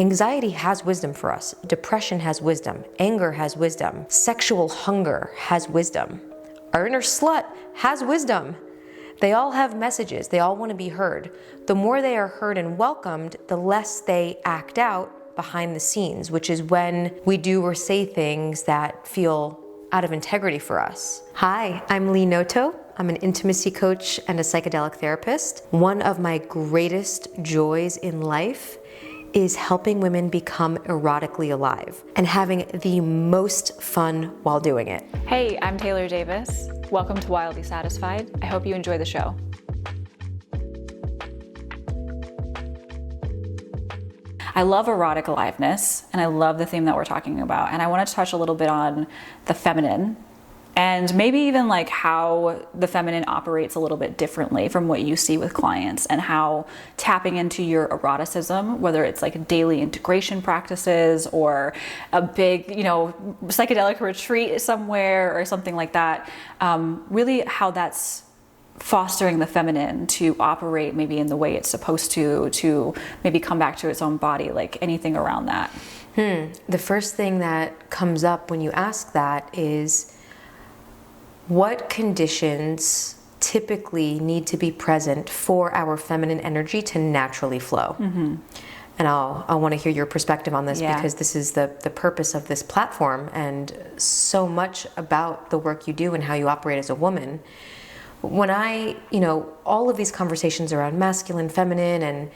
Anxiety has wisdom for us. Depression has wisdom. Anger has wisdom. Sexual hunger has wisdom. Our inner slut has wisdom. They all have messages. They all want to be heard. The more they are heard and welcomed, the less they act out behind the scenes, which is when we do or say things that feel out of integrity for us. Hi, I'm Lee Noto. I'm an intimacy coach and a psychedelic therapist. One of my greatest joys in life is helping women become erotically alive and having the most fun while doing it. Hey, I'm Taylor Davis. Welcome to Wildly Satisfied. I hope you enjoy the show. I love erotic aliveness, and I love the theme that we're talking about. And I want to touch a little bit on the feminine, and maybe even like how the feminine operates a little bit differently from what you see with clients, and how tapping into your eroticism, whether it's like daily integration practices or a big, psychedelic retreat somewhere or something like that, really how that's fostering the feminine to operate maybe in the way it's supposed to maybe come back to its own body, like anything around that. The first thing that comes up when you ask that is, what conditions typically need to be present for our feminine energy to naturally flow? Mm-hmm. And I want to hear your perspective on this, because this is the purpose of this platform, and so much about the work you do and how you operate as a woman. When all of these conversations around masculine, feminine, and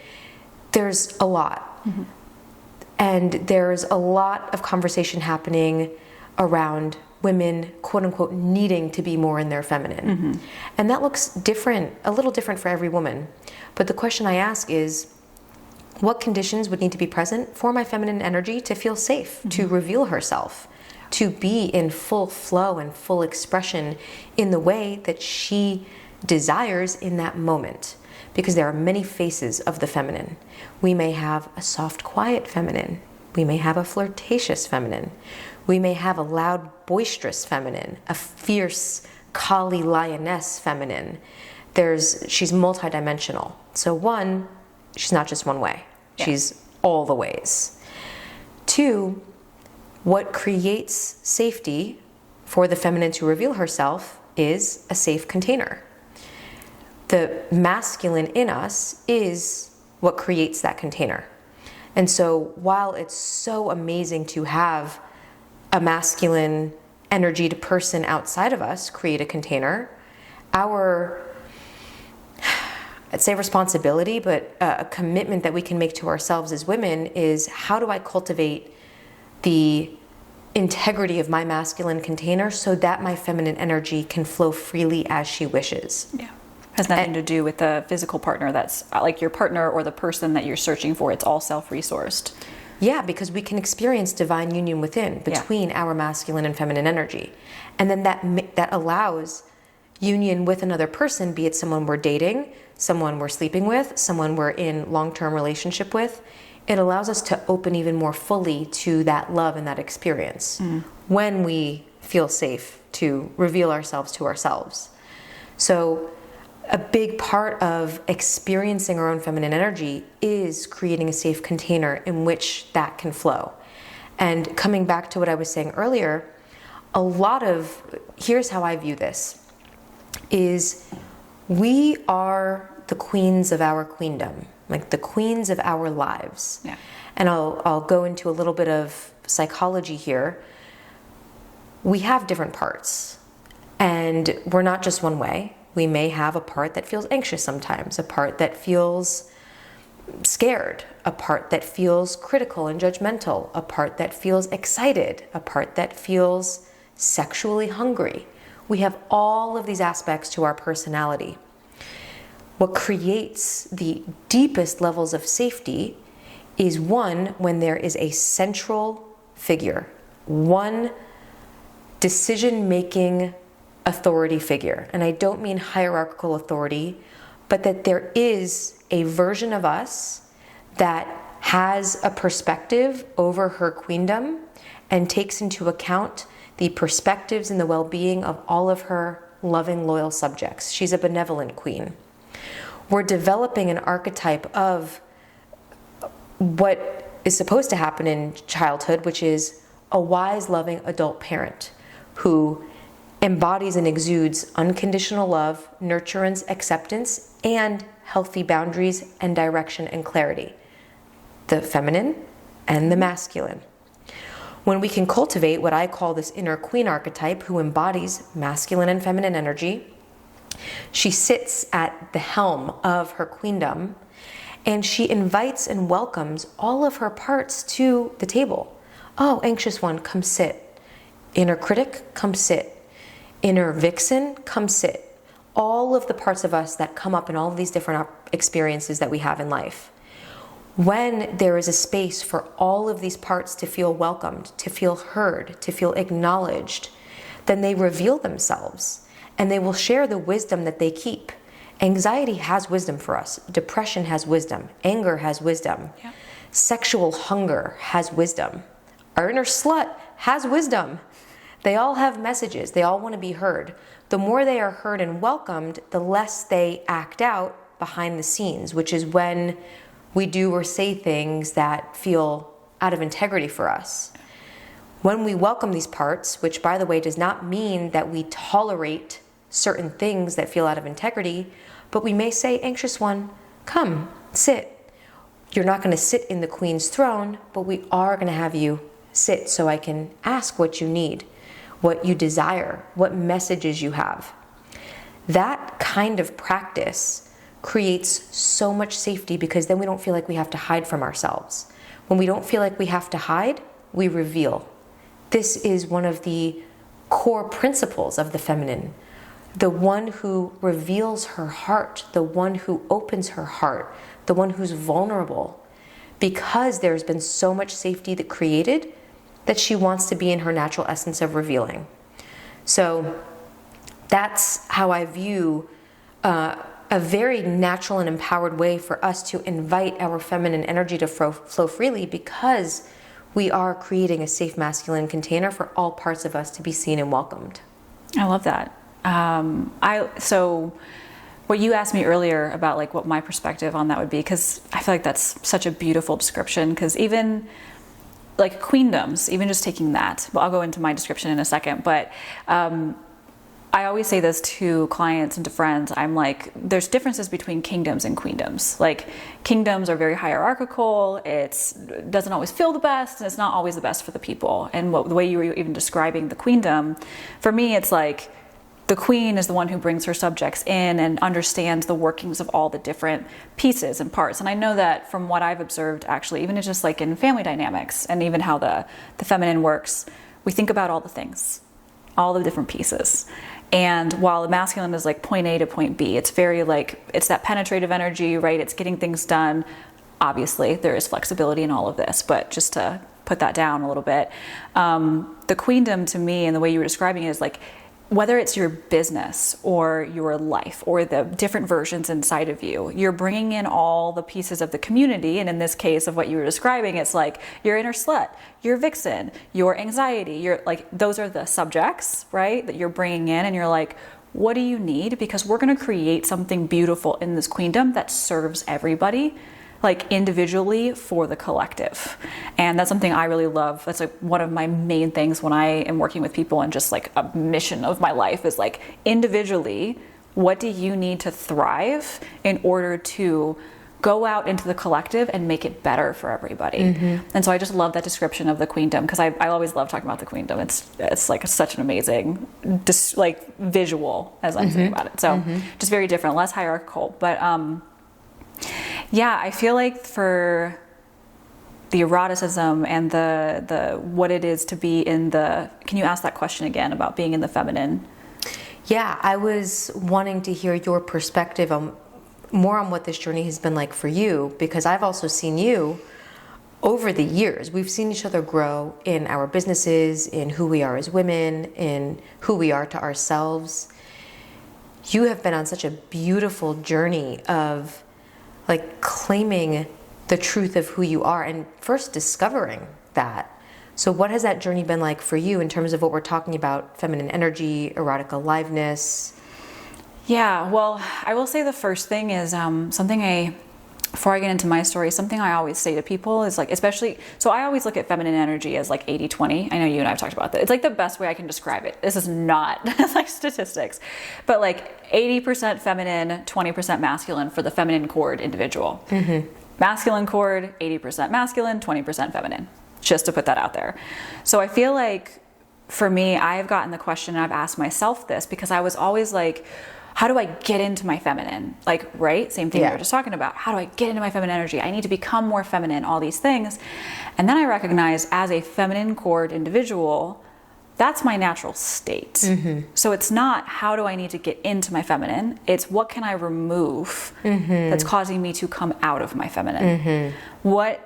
there's a lot. Mm-hmm. And there's a lot of conversation happening around women, quote unquote, needing to be more in their feminine. Mm-hmm. And that looks different, a little different for every woman. But the question I ask is, what conditions would need to be present for my feminine energy to feel safe, mm-hmm. to reveal herself, to be in full flow and full expression in the way that she desires in that moment? Because there are many faces of the feminine. We may have a soft, quiet feminine. We may have a flirtatious feminine. We may have a loud, boisterous feminine, a fierce, collie lioness feminine. She's multidimensional. So one, she's not just one way. Yeah. She's all the ways. Two, what creates safety for the feminine to reveal herself is a safe container. The masculine in us is what creates that container. And so while it's so amazing to have a masculine energy to person outside of us create a container, our, I'd say responsibility, but a commitment that we can make to ourselves as women is, how do I cultivate the integrity of my masculine container so that my feminine energy can flow freely as she wishes? Yeah. Has nothing to do with the physical partner that's like your partner or the person that you're searching for. It's all self-resourced. Yeah, because we can experience divine union within, between our masculine and feminine energy. And then that allows union with another person, be it someone we're dating, someone we're sleeping with, someone we're in long-term relationship with. It allows us to open even more fully to that love and that experience when we feel safe to reveal ourselves to ourselves. So a big part of experiencing our own feminine energy is creating a safe container in which that can flow. And coming back to what I was saying earlier, here's how I view this, is we are the queens of our queendom, like the queens of our lives. Yeah. And I'll go into a little bit of psychology here. We have different parts, and we're not just one way. We may have a part that feels anxious sometimes, a part that feels scared, a part that feels critical and judgmental, a part that feels excited, a part that feels sexually hungry. We have all of these aspects to our personality. What creates the deepest levels of safety is one, when there is a central figure, one decision-making authority figure. And I don't mean hierarchical authority, but that there is a version of us that has a perspective over her queendom and takes into account the perspectives and the well-being of all of her loving, loyal subjects. She's a benevolent queen. We're developing an archetype of what is supposed to happen in childhood, which is a wise, loving adult parent who embodies and exudes unconditional love, nurturance, acceptance, and healthy boundaries and direction and clarity. The feminine and the masculine. When we can cultivate what I call this inner queen archetype, who embodies masculine and feminine energy, she sits at the helm of her queendom, and she invites and welcomes all of her parts to the table. Oh, anxious one, come sit. Inner critic, come sit. Inner vixen, come sit. All of the parts of us that come up in all of these different experiences that we have in life. When there is a space for all of these parts to feel welcomed, to feel heard, to feel acknowledged, then they reveal themselves and they will share the wisdom that they keep. Anxiety has wisdom for us. Depression has wisdom. Anger has wisdom. Yeah. Sexual hunger has wisdom. Our inner slut has wisdom. They all have messages. They all want to be heard. The more they are heard and welcomed, the less they act out behind the scenes, which is when we do or say things that feel out of integrity for us. When we welcome these parts, which by the way does not mean that we tolerate certain things that feel out of integrity, but we may say, anxious one, come, sit. You're not going to sit in the queen's throne, but we are going to have you sit so I can ask what you need, what you desire, what messages you have. That kind of practice creates so much safety, because then we don't feel like we have to hide from ourselves. When we don't feel like we have to hide, we reveal. This is one of the core principles of the feminine. The one who reveals her heart, the one who opens her heart, the one who's vulnerable, because there's been so much safety that created that she wants to be in her natural essence of revealing. So that's how I view a very natural and empowered way for us to invite our feminine energy to flow freely, because we are creating a safe masculine container for all parts of us to be seen and welcomed. I love that. So what you asked me earlier about like what my perspective on that would be, because I feel like that's such a beautiful description, because even like queendoms, even just taking that, well, I'll go into my description in a second, but I always say this to clients and to friends. I'm like, there's differences between kingdoms and queendoms. Like kingdoms are very hierarchical. It doesn't always feel the best, and it's not always the best for the people. And the way you were even describing the queendom, for me, it's like the queen is the one who brings her subjects in and understands the workings of all the different pieces and parts. And I know that from what I've observed, actually, even just like in family dynamics and even how the feminine works, we think about all the things, all the different pieces. And while the masculine is like point A to point B, it's very like, it's that penetrative energy, right? It's getting things done. Obviously, there is flexibility in all of this, but just to put that down a little bit, the queendom to me and the way you were describing it is like, whether it's your business or your life or the different versions inside of you, you're bringing in all the pieces of the community. And in this case of what you were describing, it's like your inner slut, your vixen, your anxiety, you're like, those are the subjects, right? That you're bringing in, and you're like, what do you need? Because we're going to create something beautiful in this queendom that serves everybody, like individually for the collective. And that's something I really love. That's like one of my main things when I am working with people, and just like a mission of my life is like, individually, what do you need to thrive in order to go out into the collective and make it better for everybody? Mm-hmm. And so I just love that description of the queendom, because I always love talking about the queendom. It's like such an amazing like visual as I'm thinking about it. So just very different, less hierarchical, but yeah, I feel like for the eroticism and the what it is to be in the, can you ask that question again about being in the feminine? Yeah, I was wanting to hear your perspective on more on what this journey has been like for you, because I've also seen you over the years. We've seen each other grow in our businesses, in who we are as women, in who we are to ourselves. You have been on such a beautiful journey of like claiming the truth of who you are and first discovering that. So what has that journey been like for you in terms of what we're talking about, feminine energy, erotic aliveness? Yeah, well, I will say the first thing is something I before I get into my story, something I always say to people is like, especially, so I always look at feminine energy as like 80-20. I know you and I have talked about that. It's like the best way I can describe it. This is not like statistics, but like 80% feminine, 20% masculine for the feminine cord individual. Masculine cord, 80% masculine, 20% feminine, just to put that out there. So I feel like for me, I've gotten the question, and I've asked myself this because I was always like, how do I get into my feminine? Like, right? Same thing we were just talking about. How do I get into my feminine energy? I need to become more feminine, all these things. And then I recognize as a feminine cord individual, that's my natural state. So it's not how do I need to get into my feminine? It's what can I remove that's causing me to come out of my feminine? What,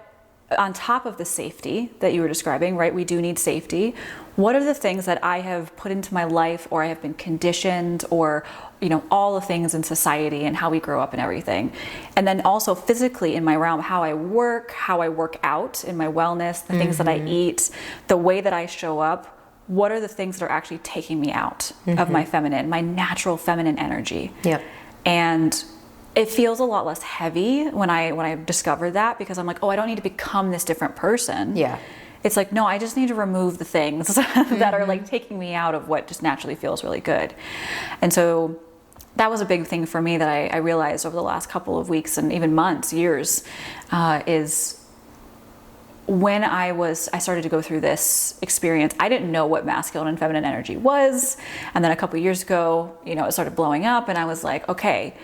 on top of the safety that you were describing, right? We do need safety. What are the things that I have put into my life, or I have been conditioned, or, you know, all the things in society and how we grow up and everything. And then also physically in my realm, how I work out in my wellness, the things that I eat, the way that I show up. What are the things that are actually taking me out of my feminine, my natural feminine energy? And it feels a lot less heavy when I discovered that, because I'm like, oh, I don't need to become this different person. It's like, no, I just need to remove the things that are like taking me out of what just naturally feels really good. And so that was a big thing for me that I realized over the last couple of weeks and even months, years, is when I started to go through this experience. I didn't know what masculine and feminine energy was. And then a couple of years ago, you know, it started blowing up, and I was like, okay,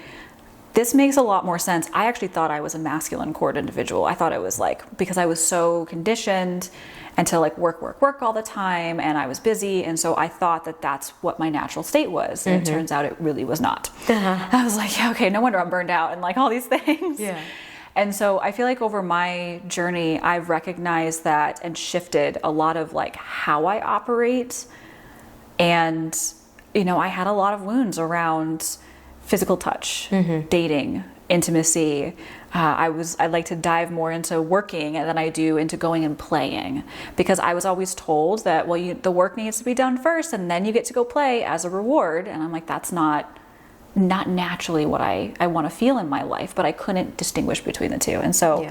this makes a lot more sense. I actually thought I was a masculine cord individual. I thought it was like, because I was so conditioned and to like work all the time, and I was busy. And so I thought that that's what my natural state was. And it turns out it really was not. I was like, yeah, okay, no wonder I'm burned out and like all these things. And so I feel like over my journey, I've recognized that and shifted a lot of like how I operate. And, you know, I had a lot of wounds around physical touch, dating, intimacy. I like to dive more into working than I do into going and playing, because I was always told that, well, the work needs to be done first and then you get to go play as a reward. And I'm like, that's not naturally what I want to feel in my life, but I couldn't distinguish between the two. And so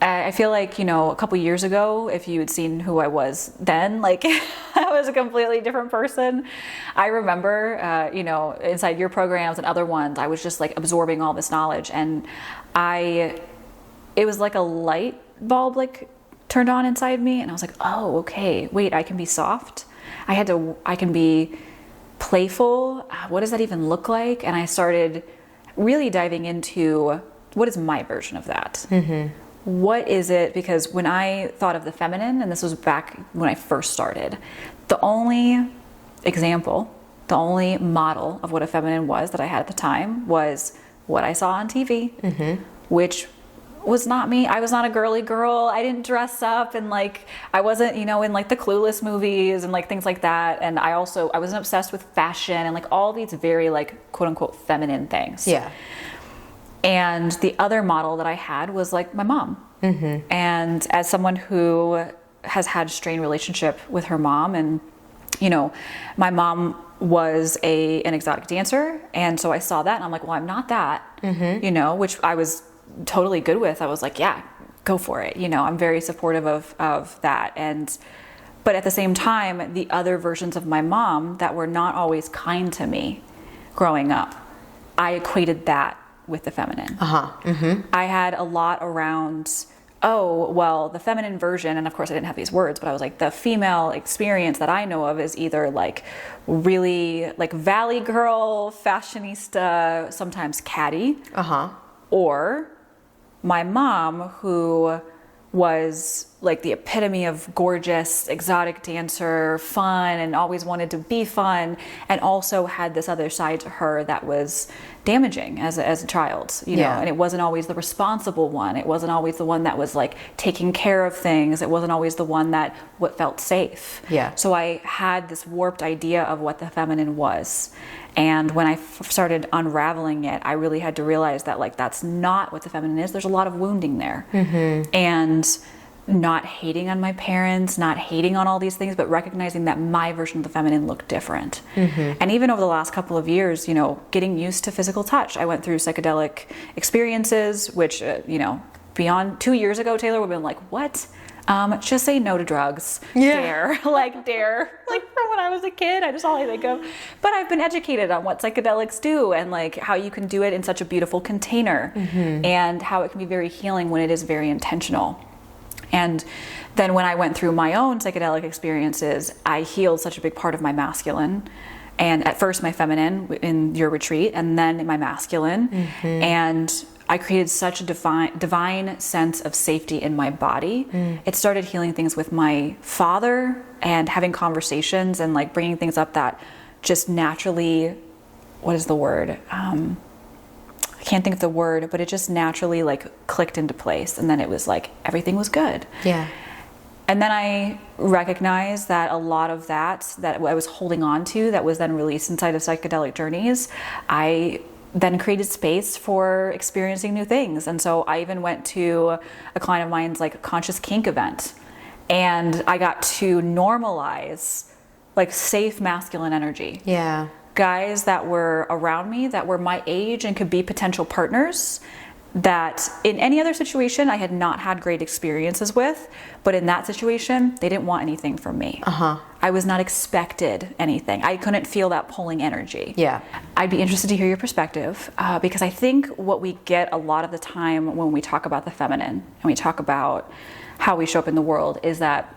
I feel like, you know, a couple years ago, if you had seen who I was then, like I was a completely different person. I remember, you know, inside your programs and other ones, I was just like absorbing all this knowledge, and it was like a light bulb like turned on inside me, and I was like, oh, okay, wait, I can be soft. I can be playful. What does that even look like? And I started really diving into what is my version of that. What is it? Because when I thought of the feminine, and this was back when I first started, the only example, the only model of what a feminine was that I had at the time was what I saw on TV, which was not me. I was not a girly girl. I didn't dress up, and like I wasn't, you know, in like the Clueless movies and like things like that. And I wasn't obsessed with fashion and like all these very like quote unquote feminine things. And the other model that I had was like my mom. And as someone who has had a strained relationship with her mom, and, you know, my mom was an exotic dancer. And so I saw that and I'm like, well, I'm not that, you know, which I was totally good with. I was like, yeah, go for it. You know, I'm very supportive of that. But at the same time, the other versions of my mom that were not always kind to me growing up, I equated that with the feminine. I had a lot around, oh, well, the feminine version, and of course I didn't have these words, but I was like, the female experience that I know of is either like really like valley girl, fashionista, sometimes catty, or my mom, who was like the epitome of gorgeous, exotic dancer, fun, and always wanted to be fun, and also had this other side to her that was damaging as a child, you know, and it wasn't always the responsible one. It wasn't always the one that was like taking care of things. It wasn't always the one that what felt safe. So I had this warped idea of what the feminine was. And when I started unraveling it, I really had to realize that like that's not what the feminine is. There's a lot of wounding there. And not hating on my parents, not hating on all these things, but recognizing that my version of the feminine looked different. And even over the last couple of years, you know, getting used to physical touch. I went through psychedelic experiences, which, you know, beyond 2 years ago, Taylor would have been like, what? Just say no to drugs. Dare. Like from when I was a kid, I just all I think of. But I've been educated on what psychedelics do and like how you can do it in such a beautiful container and how it can be very healing when it is very intentional. And then when I went through my own psychedelic experiences, I healed such a big part of my masculine. And at first my feminine in your retreat, and then my masculine. And I created such a divine sense of safety in my body. It started healing things with my father and having conversations and like bringing things up that just naturally, what is the word? I can't think of the word, but it just naturally like clicked into place. And then it was like, everything was good. Yeah. And then I recognized that a lot of that I was holding on to, that was then released inside of psychedelic journeys, I then created space for experiencing new things. And so I even went to a client of mine's like conscious kink event, and I got to normalize like safe masculine energy. Yeah. Guys that were around me that were my age and could be potential partners that in any other situation I had not had great experiences with, but in that situation they didn't want anything from me. I was not expected anything. I couldn't feel that pulling energy. Yeah. I'd be interested to hear your perspective because I think what we get a lot of the time when we talk about the feminine and we talk about how we show up in the world is that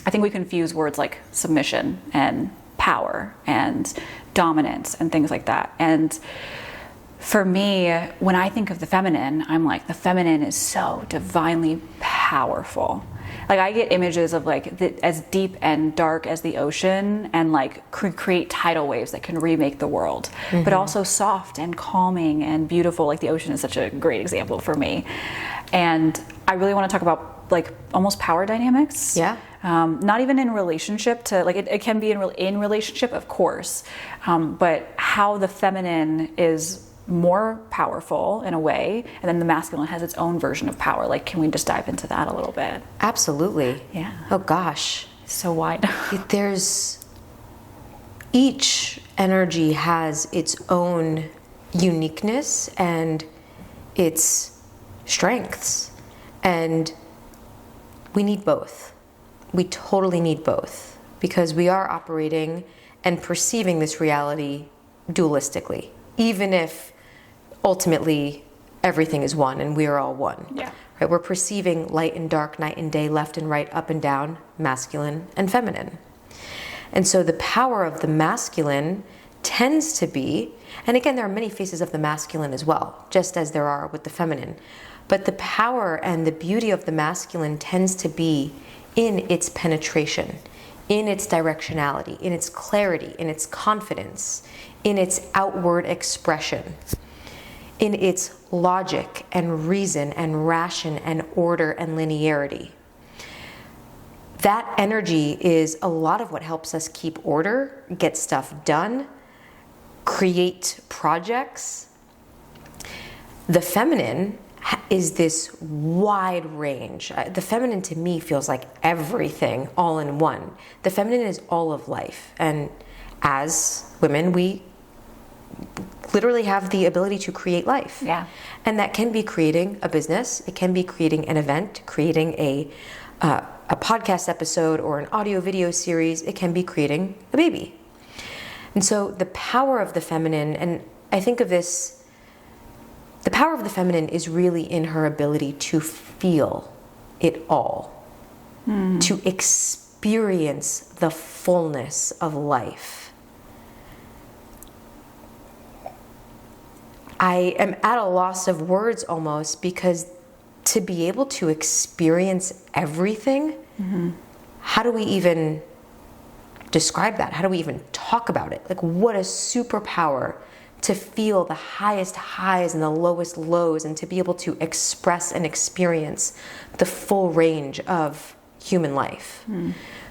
I think we confuse words like submission and power and dominance and things like that. And for me, when I think of the feminine, I'm like, the feminine is so divinely powerful. Like I get images of like as deep and dark as the ocean, and like create tidal waves that can remake the world, but also soft and calming and beautiful. Like the ocean is such a great example for me. And I really want to talk about like almost power dynamics. Yeah. Not even in relationship to like, it can be in relationship, of course. But how the feminine is more powerful in a way, and then the masculine has its own version of power. Like, can we just dive into that a little bit? Absolutely. Yeah. Oh gosh. So wide. Each energy has its own uniqueness and its strengths. And we need both. We totally need both, because we are operating and perceiving this reality dualistically, even if ultimately everything is one and we are all one. Yeah. Right? We're perceiving light and dark, night and day, left and right, up and down, masculine and feminine. And so the power of the masculine tends to be, and again, there are many faces of the masculine as well, just as there are with the feminine, but the power and the beauty of the masculine tends to be in its penetration, in its directionality, in its clarity, in its confidence, in its outward expression, in its logic and reason and ration and order and linearity. That energy is a lot of what helps us keep order, get stuff done, create projects. The feminine is this wide range. The feminine to me feels like everything all in one. The feminine is all of life. And as women, we literally have the ability to create life. Yeah. And that can be creating a business. It can be creating an event, creating a podcast episode or an audio video series. It can be creating a baby. And so the power of the feminine, and I think of this, the power of the feminine is really in her ability to feel it all, to experience the fullness of life. I am at a loss of words almost, because to be able to experience everything, how do we even describe that? How do we even talk about it? Like, what a superpower to feel the highest highs and the lowest lows, and to be able to express and experience the full range of human life.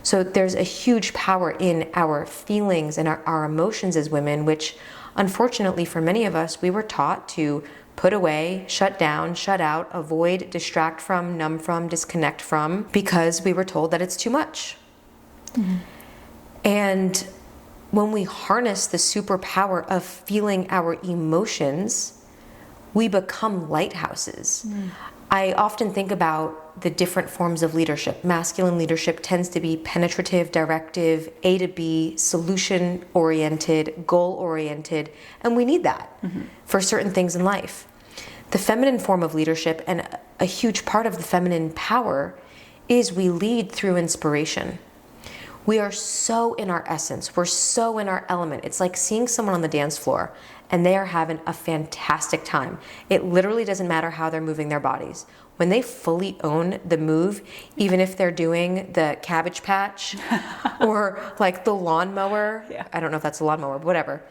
So there's a huge power in our feelings and our emotions as women, which unfortunately for many of us, we were taught to put away, shut down, shut out, avoid, distract from, numb from, disconnect from, because we were told that it's too much. And when we harness the superpower of feeling our emotions, we become lighthouses. I often think about the different forms of leadership. Masculine leadership tends to be penetrative, directive, A to B, solution-oriented, goal-oriented, and we need that for certain things in life. The feminine form of leadership, and a huge part of the feminine power, is we lead through inspiration. We are so in our essence. We're so in our element. It's like seeing someone on the dance floor and they are having a fantastic time. It literally doesn't matter how they're moving their bodies. When they fully own the move, even if they're doing the cabbage patch or like the lawnmower, I don't know if that's a lawnmower, but whatever.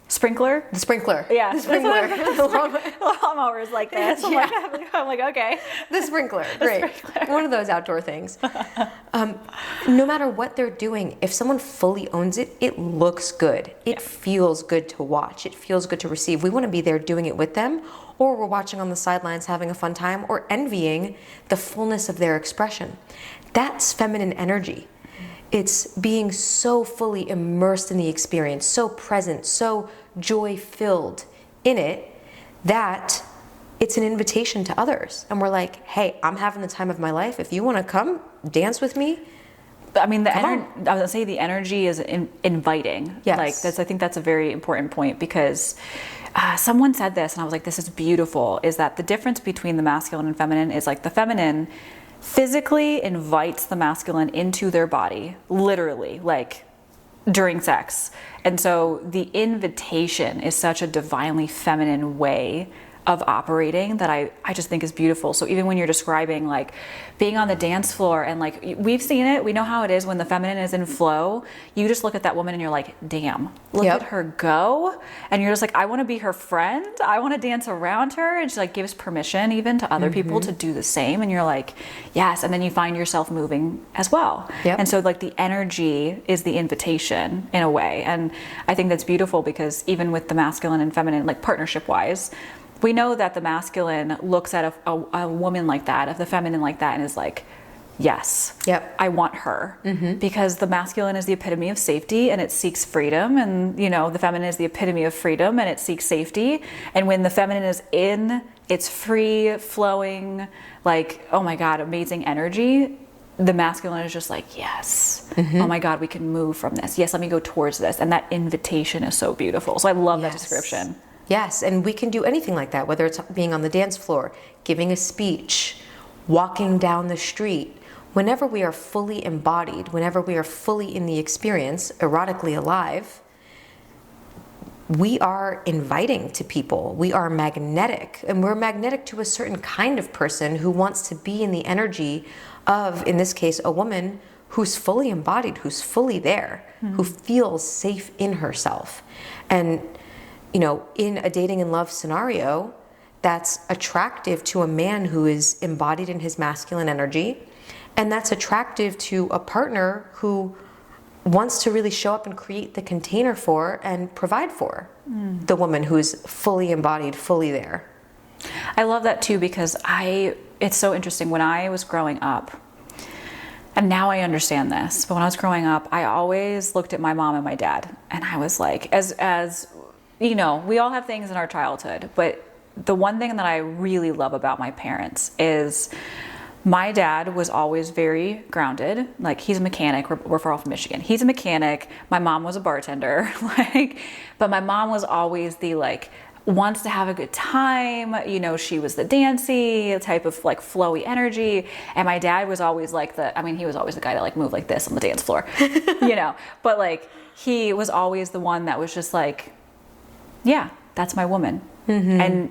Sprinkler? The sprinkler. Yeah. The sprinkler. The lawnmower is like this. I'm like, okay. The sprinkler. Great. Sprinkler. One of those outdoor things. No matter what they're doing, if someone fully owns it, it looks good. It feels good to watch. It feels good to receive. We want to be there doing it with them, or we're watching on the sidelines having a fun time, or envying the fullness of their expression. That's feminine energy. It's being so fully immersed in the experience, so present, so joy-filled in it, that it's an invitation to others. And we're like, hey, I'm having the time of my life. If you want to come dance with me, I mean, I was gonna say the energy is inviting. Yes. Like I think that's a very important point, because someone said this and I was like, this is beautiful, is that the difference between the masculine and feminine is like the feminine physically invites the masculine into their body, literally, like during sex. And so the invitation is such a divinely feminine way of operating that I just think is beautiful. So even when you're describing like being on the dance floor, and like we've seen it, we know how it is when the feminine is in flow, you just look at that woman and you're like, damn, look at her go. And you're just like, I want to be her friend. I want to dance around her. And she like gives permission even to other people to do the same. And you're like, yes. And then you find yourself moving as well. And so like the energy is the invitation in a way. And I think that's beautiful, because even with the masculine and feminine, like partnership wise, we know that the masculine looks at a woman like that, of the feminine like that, and is like, yes, I want her. Because the masculine is the epitome of safety and it seeks freedom. And, you know, the feminine is the epitome of freedom and it seeks safety. And when the feminine is in its free flowing, like, oh my God, amazing energy, the masculine is just like, yes, oh my God, we can move from this. Yes, let me go towards this. And that invitation is so beautiful. So I love that description. Yes, and we can do anything like that, whether it's being on the dance floor, giving a speech, walking down the street. Whenever we are fully embodied, whenever we are fully in the experience, erotically alive, we are inviting to people. We are magnetic, and we're magnetic to a certain kind of person who wants to be in the energy of, in this case, a woman who's fully embodied, who's fully there, who feels safe in herself. And you know, in a dating and love scenario, that's attractive to a man who is embodied in his masculine energy. And that's attractive to a partner who wants to really show up and create the container for and provide for the woman who's fully embodied, fully there. I love that too, because it's so interesting. When I was growing up, and now I understand this, but when I was growing up, I always looked at my mom and my dad, and I was like, as you know, we all have things in our childhood, but the one thing that I really love about my parents is my dad was always very grounded. Like, he's a mechanic. We're from Michigan. He's a mechanic. My mom was a bartender. But my mom was always the wants to have a good time. You know, she was the dancey type of flowy energy. And my dad was always he was always the guy to move like this on the dance floor, you know, but he was always the one that was just yeah, that's my woman. And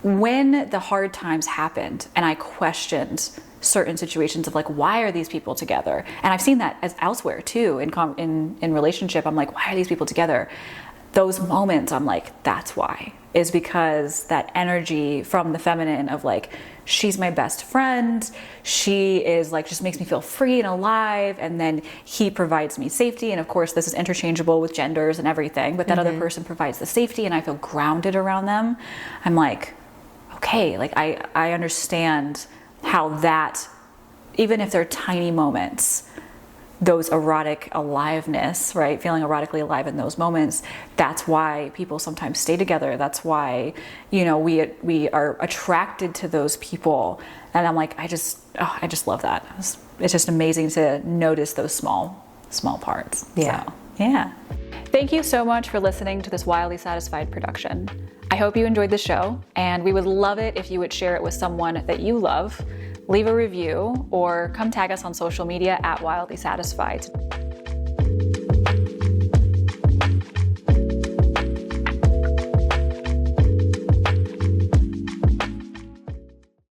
when the hard times happened and I questioned certain situations of why are these people together? And I've seen that as elsewhere too, in relationship. I'm like, why are these people together? Those moments I'm like, that's why, is because that energy from the feminine of she's my best friend. She is like, just makes me feel free and alive. And then he provides me safety. And of course, this is interchangeable with genders and everything, but that other person provides the safety and I feel grounded around them. I'm like, okay, like I understand how that, even if they're tiny moments, those erotic aliveness, right? Feeling erotically alive in those moments. That's why people sometimes stay together. That's why, you know, we are attracted to those people. And I'm like, I just love that. It's just amazing to notice those small parts. Yeah. So, yeah. Thank you so much for listening to this Wildly Satisfied production. I hope you enjoyed the show, and we would love it if you would share it with someone that you love. Leave a review or come tag us on social media at Wildly Satisfied